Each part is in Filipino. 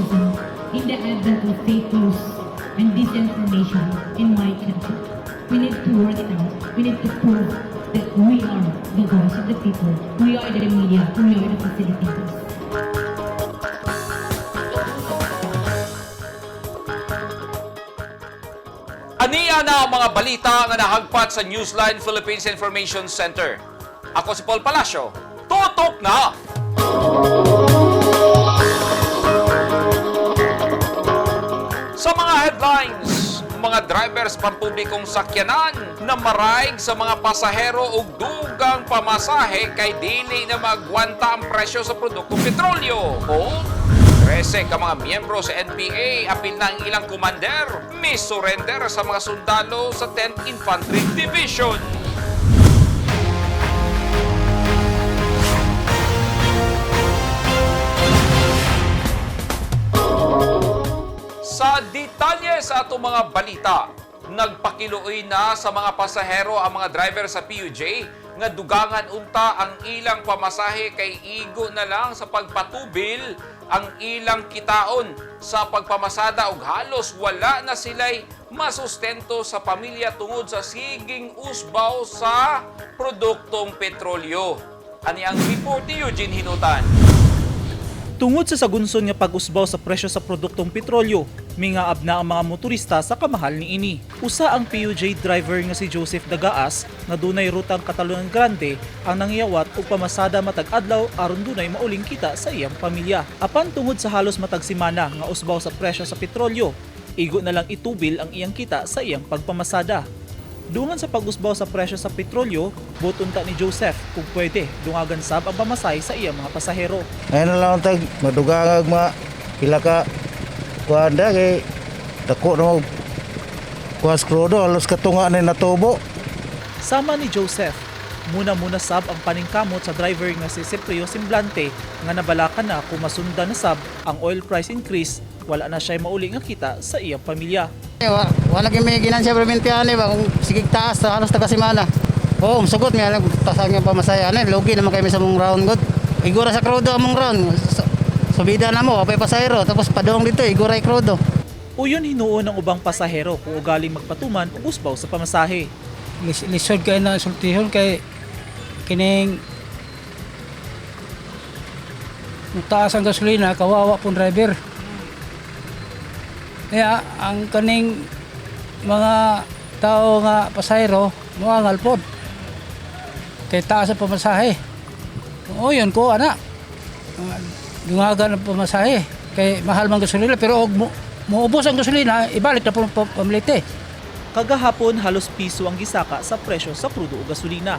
citizen in the advent of fake news and disinformation in my country. We need to work it out. We need to prove that we are the voice of the people. We are the media. We are the facilitators. Aniya na ang mga balita nga nahagpat sa Newsline Philippines Information Center. Ako si Paul Palacio. Tutok na! Sa mga headlines, mga drivers pampublikong sakyanan na maraig sa mga pasahero ug dugang pamasahe kay dili na magwanta ang presyo sa produktong petrolyo. O 13 ka mga miyembro sa NPA apil na ang ilang commander misurrender sa mga sundalo sa 10th Infantry Division. Sa detalye sa atong mga balita, nagpakiluoy na sa mga pasahero ang mga driver sa PUJ nga dugangan unta ang ilang pamasahe kay igo na lang sa pagpatubil ang ilang kitaon sa pagpamasada ug halos wala na sila'y masustento sa pamilya tungod sa siging usbaw sa produktong petrolyo. Ani ang report ni Eugene Hinutan. Tungod sa sagunson nga pag-usbaw sa presyo sa produktong petrolyo, mingaab na ang mga motorista sa kamahal niini. Usa ang PUJ driver nga si Joseph Dagaas nga dunay rutang Catalunan Grande ang nangyawat og pamasada matag adlaw aron dunay mauling kita sa iyang pamilya. Apan tungod sa halos matag semana nga usbaw sa presyo sa petrolyo, igo na lang itubil ang iyang kita sa iyang pagpamasada. Dungan sa pag-usbaw sa presyo sa petrolyo, butunta ni Joseph kung pwede dungagan sab ang pamasahe sa iyang mga pasahero. Ayun na lang tag madugangag mga pila ka kuanda kay dako na mag kuas krudo halos katunga na natubo. Sama ni Joseph, muna sab ang paningkamot sa driver nga si Cipriano Semblante nga nabalakan na kung masunda na sab ang oil price increase, wala na siya mauli nga kita sa iyang pamilya. Wala gyud may ginansya probinsiyane ba kung sigig taas halos taga semana. Oh, sugot mi alam tasang nga pamasaya ani lugi naman kay sa mong round god. Igura sa krudo among round. Subida na mo apay pasahero tapos padong dito iguray krudo. Uyon hinuon ng ubang pasahero kung ugaling magpatuman o usbaw sa pamasahe. Lisod kay na sultihon kay kining taas ang gasolina kawawa pong driver. Kaya ang kaning mga tao nga pasahero muangal pod kay taas ang pamasahe. O yun ko ana dungagan ang pamasahe kay mahal man gasolina pero og muubos ang gasolina ibalik na po pamilite. Kagahapon halos piso ang gisaka sa presyo sa krudo o gasolina.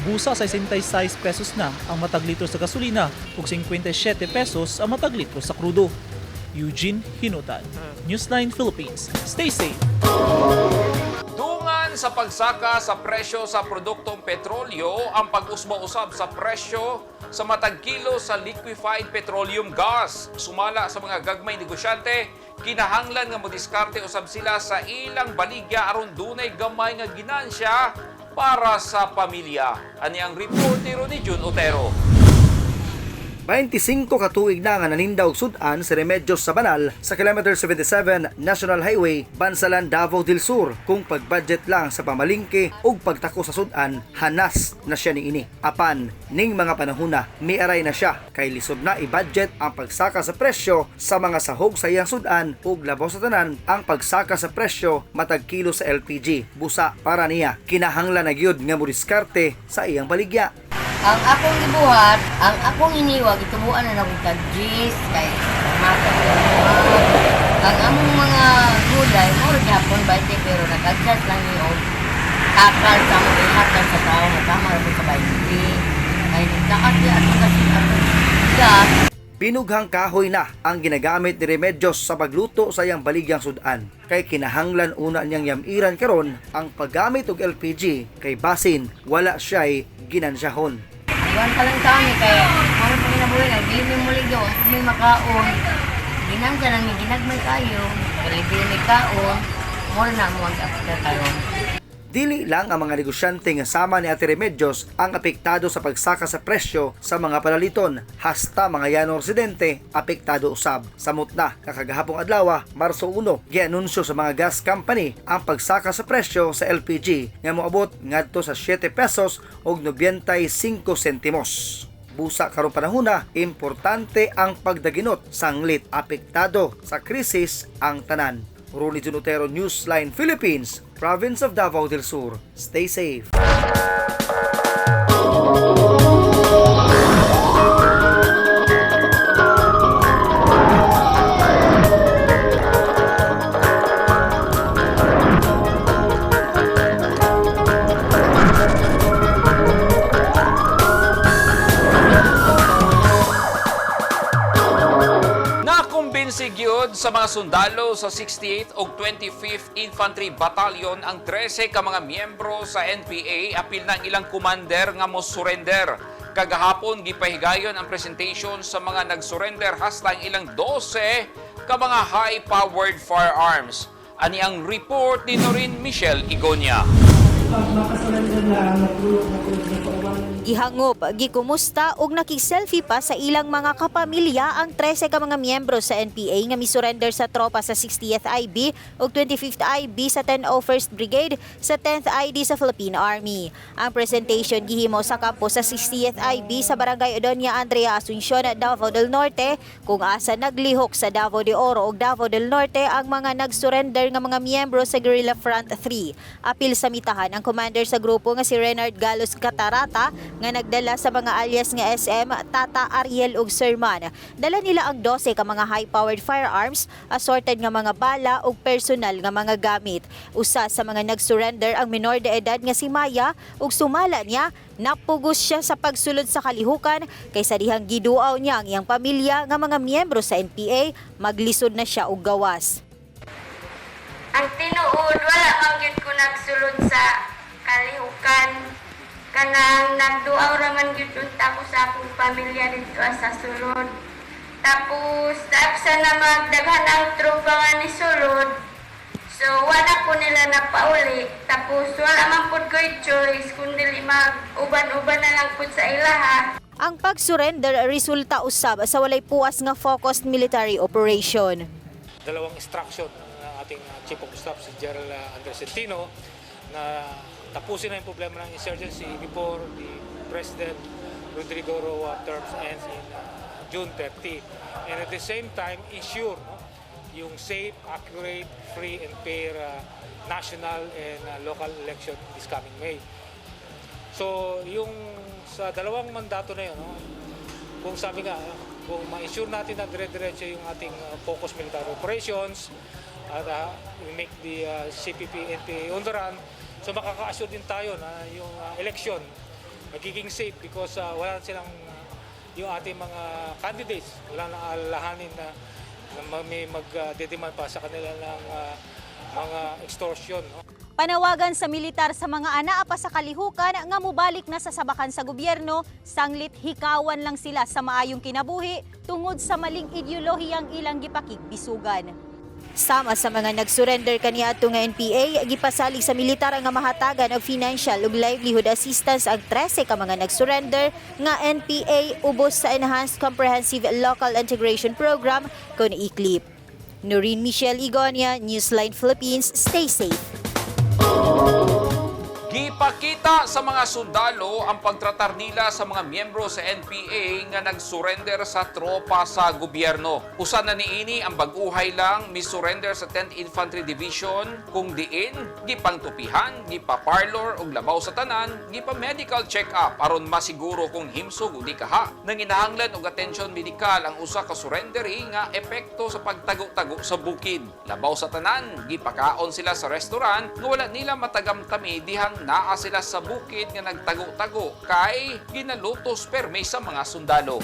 Busa sa 66 pesos na ang matag litro sa gasolina ug 57 pesos ang matag litro sa krudo. Eugene Hinutan, Newsline Philippines. Stay safe! Dungan sa pagsaka sa presyo sa produktong petrolyo ang pag-usba-usab sa presyo sa matag kilo sa liquefied petroleum gas. Sumala sa mga gagmay negosyante, kinahanglan nga modiskarte usab sila sa ilang baligya aron dunay gamay nga ginansya para sa pamilya. Ani ang report ni Ronnie Jun Otero. 25 katuig na nga nanindaw og sudan sa Remedios sa Banal sa kilometer 77 National Highway, Bansalan, Davao del Sur. Kung pagbudget lang sa pamalingke ug pagtako sa sudan, hanas na siya niini. Apan ning mga panahona, miaray na siya kay lisod na i-budget ang pagsaka sa presyo sa mga sahog sa iyang sudan ug labaw sa tanan ang pagsaka sa presyo matag kilo sa LPG. Busa para niya kinahanglan na gyud nga modiskarte sa iyang baligya. Ang akong ibuhat, ang akong iniwag, itubuan na akong tag-gis, kay matag ang among mga gulay, mura hapon 20 pero nag-adjust lang yun. Takal sa mga ihatan sa tao, matama rin sa 20. Ay, nakati ato kasi ato. Pinughang kahoy na ang ginagamit ni Remedios sa pagluto sa iyang baligyang sudan. Kay kinahanglan una niyang yamiran karon ang paggamit og LPG kay basin wala siya'y ginansyahon. Iwan ka lang sa amin, kaya mga paginabuhay na, hindi mo muli doon, may makaon. Ginang ka lang, ginagmay kayo, kalibili may kaon, mura na mo ang after karon. Dili lang ang mga negosyante nga sama ni Ate Remedios ang apektado sa pagsaka sa presyo sa mga palaliton, hasta mga yanong residente apektado usab. Samot na kakagahapong adlaw, Marso 1, gianunsyo sa mga gas company ang pagsaka sa presyo sa LPG nga moabot ngadto sa 7 pesos og 95 sentimos. Busa karong panahona, importante ang pagdaginot sanglit, apektado sa krisis ang tanan. Ronnie Junotero, Newsline Philippines, Province of Davao del Sur. Stay safe. Nakumbinsi gyud sa mga sundalo sa 68th ug 25th Infantry Battalion ang 13 ka mga miyembro sa NPA apil na ang ilang commander nga mo surrender. Kagahapon gipahigayon ang presentation sa mga nag-surrender hasta ang ilang 12 ka mga high-powered firearms. Ani ang report ni Norin Michelle Igonia. Gihangop, gikumusta ug nakig-selfie pa sa ilang mga kapamilya ang 13 ka mga miyembro sa NPA nga misurrender sa tropa sa 60th IB ug 25th IB sa 101st Brigade sa 10th ID sa Philippine Army. Ang presentation gihimo sa kampo sa 60th IB sa Barangay Odonia Andrea Asuncion, Davao del Norte, kung asa naglihok sa Davao de Oro ug Davao del Norte ang mga nag-surrender nga mga miyembro sa Guerrilla Front 3. Apil sa mitahan ang commander sa grupo nga si Renard Galos Catarata nga nagdala sa mga alias nga SM, Tata, Ariel ug Serman. Dala nila ang 12 ka mga high-powered firearms, assorted nga mga bala ug personal nga mga gamit. Usa sa mga nag-surrender ang minor de edad nga si Maya ug sumala niya napugos siya sa pagsulod sa kalihukan kaysa dihang giduaw niya ang iyang pamilya nga mga miyembro sa NPA maglisod na siya og gawas. Ang tinuod, wala man gyud ko nagsulod sa kalihukan. Kanang nagduaw raman gyud unta ko sa akong pamilya dito sa sulod. Tapos tapsa na magdaghan ang tropa nga ni sulod. So wala ko nila napauli. Tapos wala man pud ko choice kundi mag-uban-uban na lang pud sa ilaha. Ang pag-surrender resulta usab sa walay puas nga focused military operation. Dalawang instruction ng ating Chief of Staff si General Andres Centino na tapusin na yung problema ng insurgency before the President Rodrigo Roa terms ends in June 30. And at the same time, ensure yung safe, accurate, free and fair national and local election this coming May. So yung sa dalawang mandato na yun, kung sabi nga, kung ma-ensure natin na dire-diretso yung ating focus military operations at we make the CPP NPA on the run, so makaka-assure din tayo na yung election magiging safe because wala silang yung ating mga candidates, wala nang alalahanin na may mag-demand pa sa kanila ng mga extortion. Panawagan sa militar sa mga anaa pa sa kalihukan nga mubalik na sa sabakan sa gobyerno, sanglit hikawan lang sila sa maayong kinabuhi tungod sa maling ideolohiyang ilang gipakigbisugan. Sama sa mga nag-surrender kaniadto nga NPA, gipasalig sa militar nga mahatagan og financial ug livelihood assistance ang 13 ka mga nag-surrender nga NPA ubos sa Enhanced Comprehensive Local Integration Program kon ICLIP. Norin Michelle Igonia, Newsline Philippines, stay safe. Gipakita sa mga sundalo ang pagtratar nila sa mga miyembro sa NPA nga nag-surrender sa tropa sa gobyerno. Usa na niini ang baguhay lang mi-surrender sa 10th Infantry Division kung diin gipangtupihan, gipa-parlor ug labaw sa tanan, gipa-medical check-up aron masiguro kung himsog o di kaha. Nanginahanglan og atensyon medikal ang usa ka surrenderi nga epekto sa pagtago-tago sa bukid. Labaw sa tanan, gipakaon sila sa restaurant nga wala nila matagamtami dihang naa sila sa bukid nga nagtago-tago kay ginalutos perme sa mga sundalo.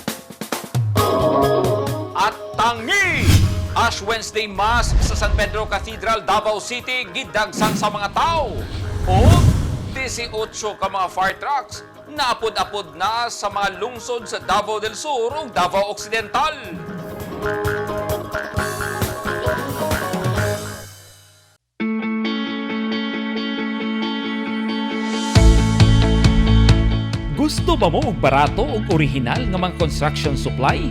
At tangi! Ash Wednesday Mass sa San Pedro Cathedral, Davao City, gidagsan sa mga tao. O 18 ka mga fire trucks naapod-apod na sa mga lungsod sa Davao del Sur ug Davao Occidental. Gusto ba mo og barato ug orihinal nga mga construction supply?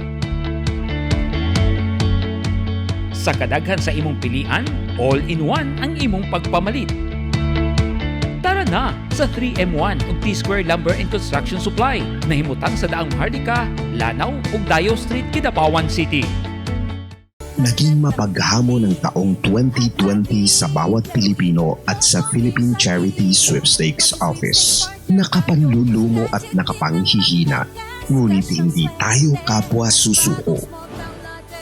Sa kadaghan sa imong pilian, all-in-one ang imong pagpamalit. Tara na sa 3M1 ug T-Square Lumber and Construction Supply. Nahimutang sa daang Hardika, Lanao ug Dayo Street, Kidapawan City. Naging mapaghamon ng taong 2020 sa bawat Pilipino at sa Philippine Charity Sweepstakes Office. Nakapanlulumo at nakapanghihina, ngunit hindi tayo kapwa susuko.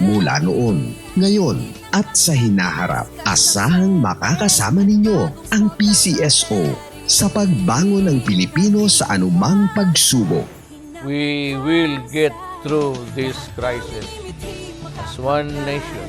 Mula noon, ngayon at sa hinaharap, asahang makakasama ninyo ang PCSO sa pagbangon ng Pilipino sa anumang pagsubok. We will get through this crisis as one nation.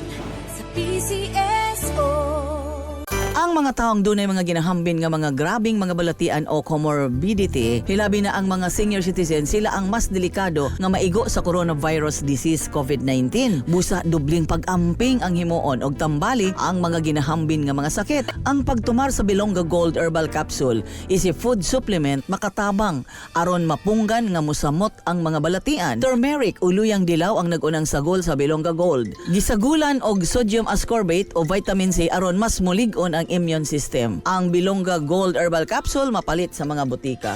Ang mga taong dunay mga ginahambin nga mga grabing mga balatian o comorbidity, hilabi na ang mga senior citizens, sila ang mas delikado nga maigo sa coronavirus disease COVID-19. Busa dubling pag-amping ang himuon og tambali ang mga ginahambin nga mga sakit. Ang pagtumar sa Bilonga Gold Herbal Capsule is a food supplement makatabang aron mapunggan nga musamot ang mga balatian. Turmeric uluyang dilaw ang nag-unang sagol sa Bilonga Gold. Gisagulan og sodium ascorbate o vitamin C aron mas mulig-on ang immune system. Ang Bilonga Gold Herbal Capsule mapalit sa mga butika.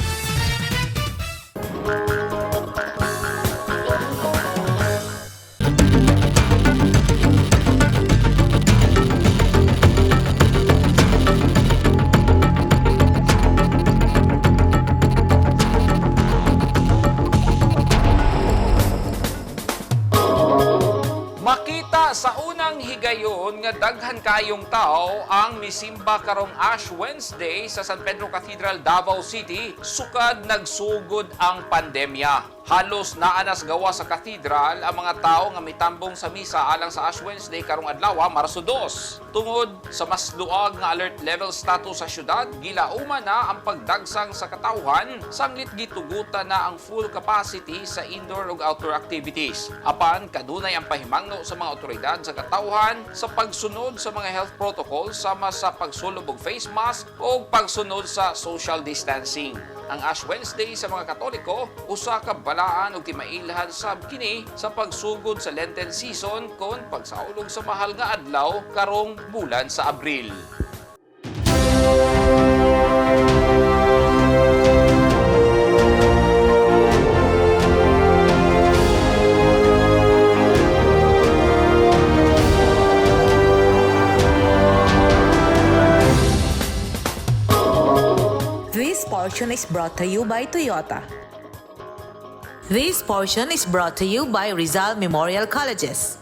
Makita sa unang higayon nga daghan kayong tao ang misimba karong Ash Wednesday sa San Pedro Cathedral, Davao City, sukad nagsugod ang pandemya. Halos naanas gawa sa katedral ang mga tao nga mitambong sa misa alang sa Ash Wednesday karong adlaw, Marso 2. Tungod sa mas luag nga alert level status sa syudad, gilauma na ang pagdagsang sa katawhan, sanglit gitugutan na ang full capacity sa indoor ug outdoor activities. Apan kadunay ang pahimangno sa mga otoridad sa katawhan sa pagsunod sa mga health protocols sama sa pagsulob og face mask o pagsunod sa social distancing. Ang Ash Wednesday sa mga Katoliko, usa ka balaan o timailhan sab kini sa pagsugod sa Lenten season kon pagsaulog sa mahal nga adlaw karong bulan sa Abril. This portion is brought to you by Toyota. This portion is brought to you by Rizal Memorial Colleges.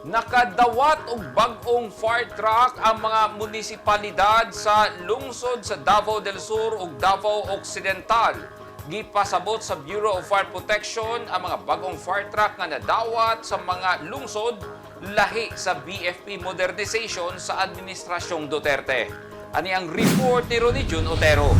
Nakadawat og bag-ong fire truck ang mga munisipalidad sa lungsod sa Davao del Sur ug Davao Occidental. Gipasabot sa Bureau of Fire Protection ang mga bag-ong fire truck nga nadawat sa mga lungsod lahi sa BFP modernization sa Administrasyong Duterte. Ani ang report ni Ronnie Jun Otero.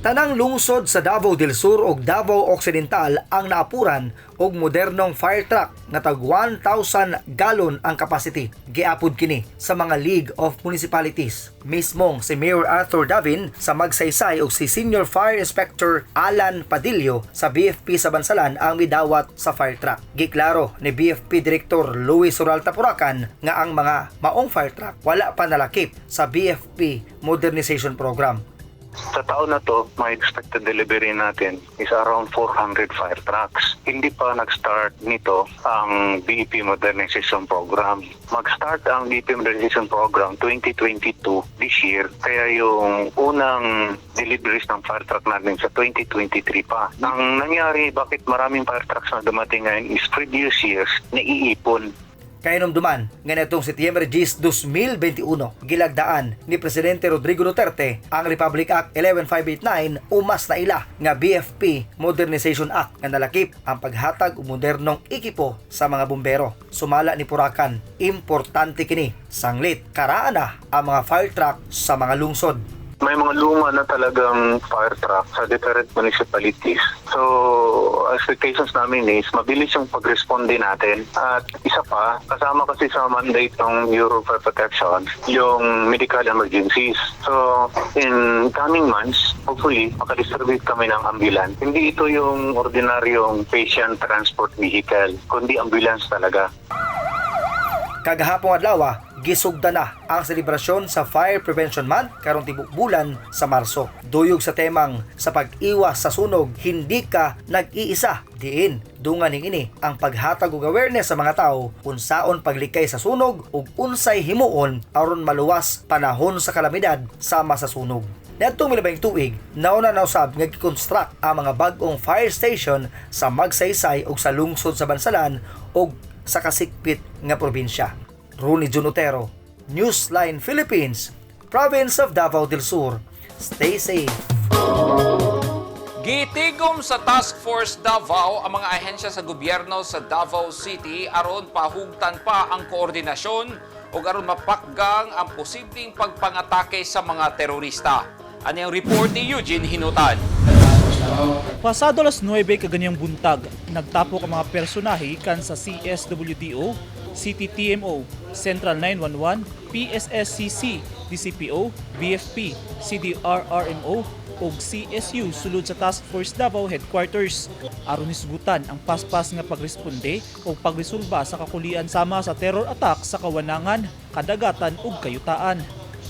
Tanang lungsod sa Davao del Sur ug Davao Occidental ang naapuran og modernong fire truck nga tag 1,000 gallon ang capacity. Giapod kini sa mga League of Municipalities. Mismong si Mayor Arthur Davin sa Magsaysay ug si Senior Fire Inspector Alan Padillo sa BFP sa Bansalan ang midawat sa fire truck. Giklaro ni BFP Director Luis Suralta Puracan nga ang mga maong fire truck wala pa nalakip sa BFP Modernization Program. Sa taon na to, may expected delivery natin is around 400 fire trucks. Hindi pa nag-start nito ang BEP Modernization Program. Mag-start ang BEP Modernization Program 2022 this year. Kaya yung unang deliveries ng fire truck natin sa 2023 pa. Ang nangyari, bakit maraming fire trucks na dumating ngayon is previous years naiipon. Kaya numduman, ganitong Setyembre 10, 2021, gilagdaan ni Presidente Rodrigo Duterte ang Republic Act 11589 umas na ila nga BFP Modernization Act nga nalakip ang paghatag og modernong ekipo sa mga bumbero. Sumala ni Puracan, importante kini, sanglit karaan na ang mga fire truck sa mga lungsod. may mga luma na talagang fire truck sa different municipalities. So, expectations namin is mabilis yung pag-responde natin. At isa pa, kasama kasi sa mandate ng Bureau of Fire Protection, yung medical emergencies. So, in coming months, hopefully, makadistribute kami ng ambulance. Hindi ito yung ordinaryong patient transport vehicle, kundi ambulance talaga. Kagahapong adlaw, gisugda na ang selebrasyon sa Fire Prevention Month karong tibok bulan sa Marso. Duyog sa temang sa pag-iwas sa sunog, hindi ka nag-iisa. Diin, dungan ning ini ang paghatag og awareness sa mga tao unsaon paglikay sa sunog ug unsay himuon aron maluwas panahon sa kalamidad sama sa sunog. Niadtong milabing tuig, nauna na usab nga gi-construct ang mga bag-ong fire station sa Magsaysay ug sa lungsod sa Bansalan ug sa kasikpit nga probinsya. Ronnie Jun Otero, Newsline Philippines, Province of Davao del Sur. Stay safe. Gitigom sa Task Force Davao ang mga ahensya sa gobyerno sa Davao City aron pahugtan pa ang koordinasyon o aron mapakgang ang posibleng pagpangatake sa mga terorista. Ano yung report ni Eugene Hinutan? Pasado alas 9 kaganyang buntag, nagtapok ang mga personahe kan sa CSWDO, CTTMO, Central 911, PSSCC, DCPO, BFP, CDRRMO ug CSU sulod sa Task Force Davao Headquarters aron isgutan ang paspas nga pagresponde o pagresolba sa kakulian sama sa terror attack sa Kawanangan, Kadagatan ug Kayutaan.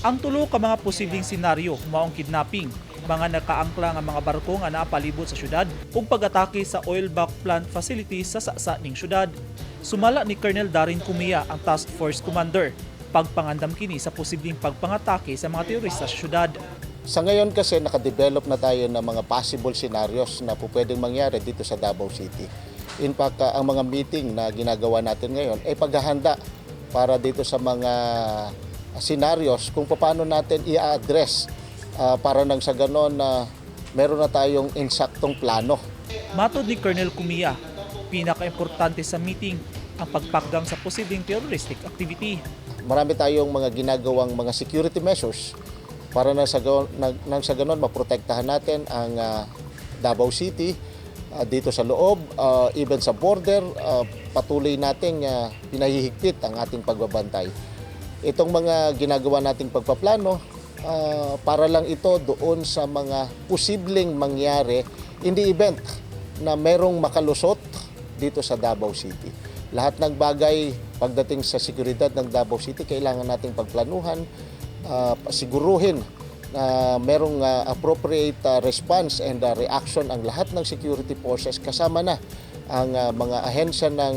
Ang tulo ka mga posibleng senaryo maong kidnapping, mga nakaangkla nga mga barko nga naapalibot sa syudad ug pag-atake sa oil back plant facilities sa saksa ning syudad. Sumala ni Colonel Darin Cumia ang Task Force Commander pagpangandam kini sa posibleng pagpangatake sa mga terorista sa syudad. Sa ngayon kasi nakadevelop na tayo ng mga possible scenarios na po pwedeng mangyari dito sa Davao City. In fact, ang mga meeting na ginagawa natin ngayon ay paghahanda para dito sa mga scenarios kung paano natin i-address para nang sa ganon na meron na tayong insaktong plano. Matod ni Colonel Cumia, pinaka-importante sa meeting ang pagpakgang sa posibleng terroristic activity. Marami tayong mga ginagawang mga security measures para nang sa ganon maprotektahan natin ang Davao City dito sa loob, even sa border, patuloy nating pinahihigpit ang ating pagbabantay. Itong mga ginagawa nating pagpaplano, para lang ito doon sa mga posibleng mangyari in the event na merong makalusot dito sa Davao City. Lahat ng bagay pagdating sa seguridad ng Davao City, kailangan nating pagplanuhan, siguruhin na merong appropriate response and reaction ang lahat ng security forces, kasama na ang mga ahensya ng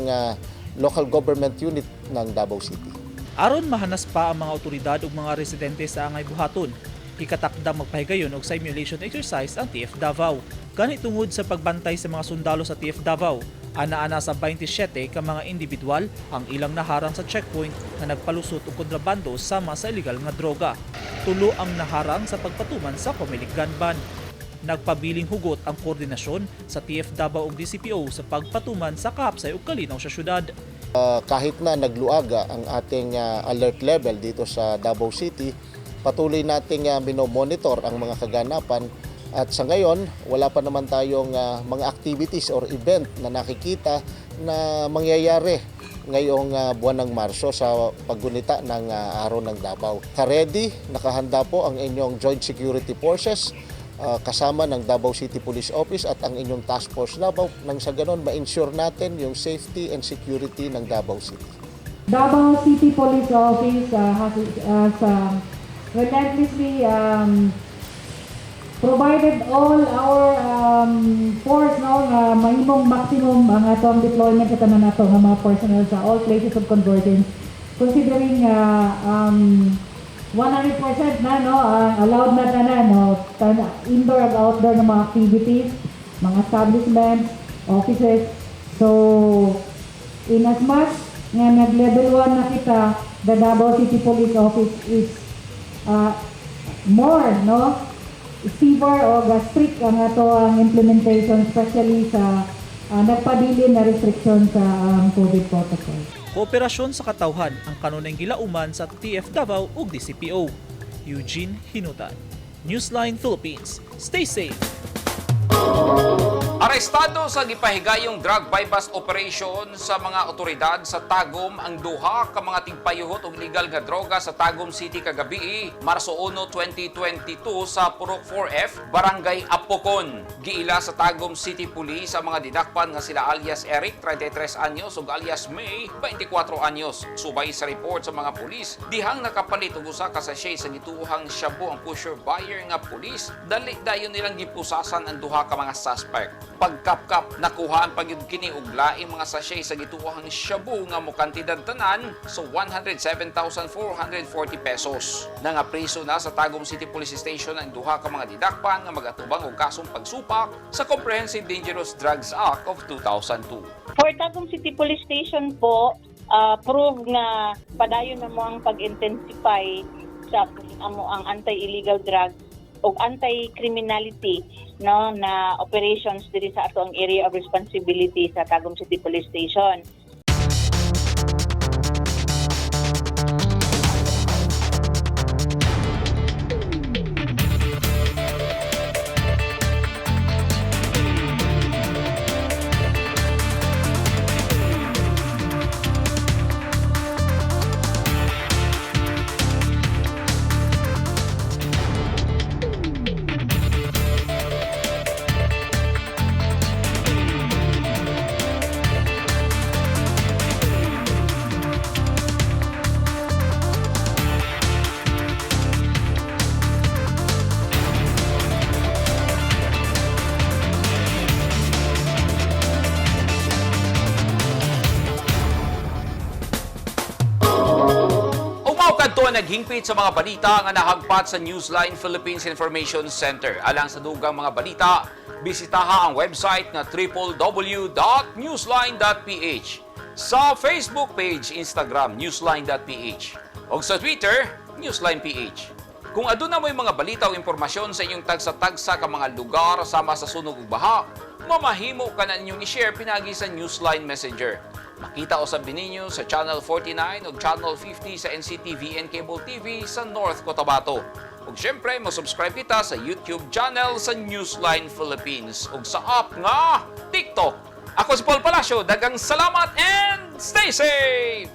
local government unit ng Davao City. Aron mahanas pa ang mga otoridad ug mga residente sa angay buhaton, ikatakdang magpahigayon og simulation exercise ang TF Davao. Gani tungod sa pagbantay sa mga sundalo sa TF Davao, ana-ana sa 27 ka mga individual ang ilang naharang sa checkpoint na nagpalusot og kontrabando sama sa illegal nga droga. Tulo ang naharang sa pagpatuman sa Comelec gun ban. Nagpabiling hugot ang koordinasyon sa TF Davao ug DCPO sa pagpatuman sa kahapsay ug kalinaw sa syudad. Kahit na nagluaga ang ating alert level dito sa Davao City, patuloy nating minomonitor ang mga kaganapan at sa ngayon wala pa naman tayong mga activities or event na nakikita na mangyayari ngayong buwan ng Marso sa paggunita ng Araw ng Davao. Ka-ready, nakahanda po ang inyong Joint Security Forces kasama ng Davao City Police Office at ang inyong Task Force Davao nang sa ganon ma-ensure natin yung safety and security ng Davao City. Davao City Police Office has relentlessly provided all our force mahimong maximum ang atong deployment sa tanan nato nga mga personnel sa all places of convergence, considering 100% na allowed na indoor and outdoor na mga activities, mga establishments, offices. So in as much nga nag-level 1 na kita, the Davao City Police Office is more fever o strict ang ato ang implementation, especially sa nagpabilin na restriction sa COVID protocol. Kooperasyon sa katawhan ang kanunay gilauman sa TF Davao ug DCPO. Eugene Hinutan, Newsline Philippines. Stay safe! Arestado sa gipahigayong drug bypass operation sa mga otoridad sa Tagum ang duha ka mga tigpayuhot og illegal nga droga sa Tagum City kagabi, Marso 1, 2022 sa Purok 4F, Barangay Apocon. Giila sa Tagum City Police ang mga didakpan nga sila alias Eric, 33 anyos ug alias May, 24 anyos. Subay sa report sa mga pulis, dihang nakapalit og usa ka sachet sa gituohang shabu ang pusher buyer nga pulis, dali dayon nilang gipusasan ang duha ka mga suspect. Pagkapkap, nakuhaan pagyud kini og laing mga sachet sa gituohang shabu nga mo kantidad tanan sa 107,440 pesos. Nangapriso na sa Tagum City Police Station ang duha ka mga didakpan nga magatubang og kasong pagsupak sa Comprehensive Dangerous Drugs Act of 2002. For Tagum City Police Station po, prove nga padayon na mo ang pag-intensify sa ang anti-illegal drugs o anti-criminality na operations diri sa ato ang area of responsibility sa Tagum City Police Station. Naghingpit sa mga balita nga nahagpat sa Newsline Philippines Information Center. Alang sa dugang mga balita, bisitaha ang website na www.newsline.ph, sa Facebook page, Instagram, newsline.ph, o sa Twitter, NewslinePH. Kung aduna mo'y mga balita o impormasyon sa inyong tagsa-tagsa ka mga lugar sama sa sunog ug baha, mamahimo ka na inyong i-share pinagi sa Newsline Messenger. Makita usab ninyo sa Channel 49 o Channel 50 sa NCTV and Cable TV sa North Cotabato. Ug syempre, mo-subscribe kita sa YouTube channel sa Newsline Philippines ug sa app nga TikTok. Ako si Paul Palacio, dagang salamat and stay safe!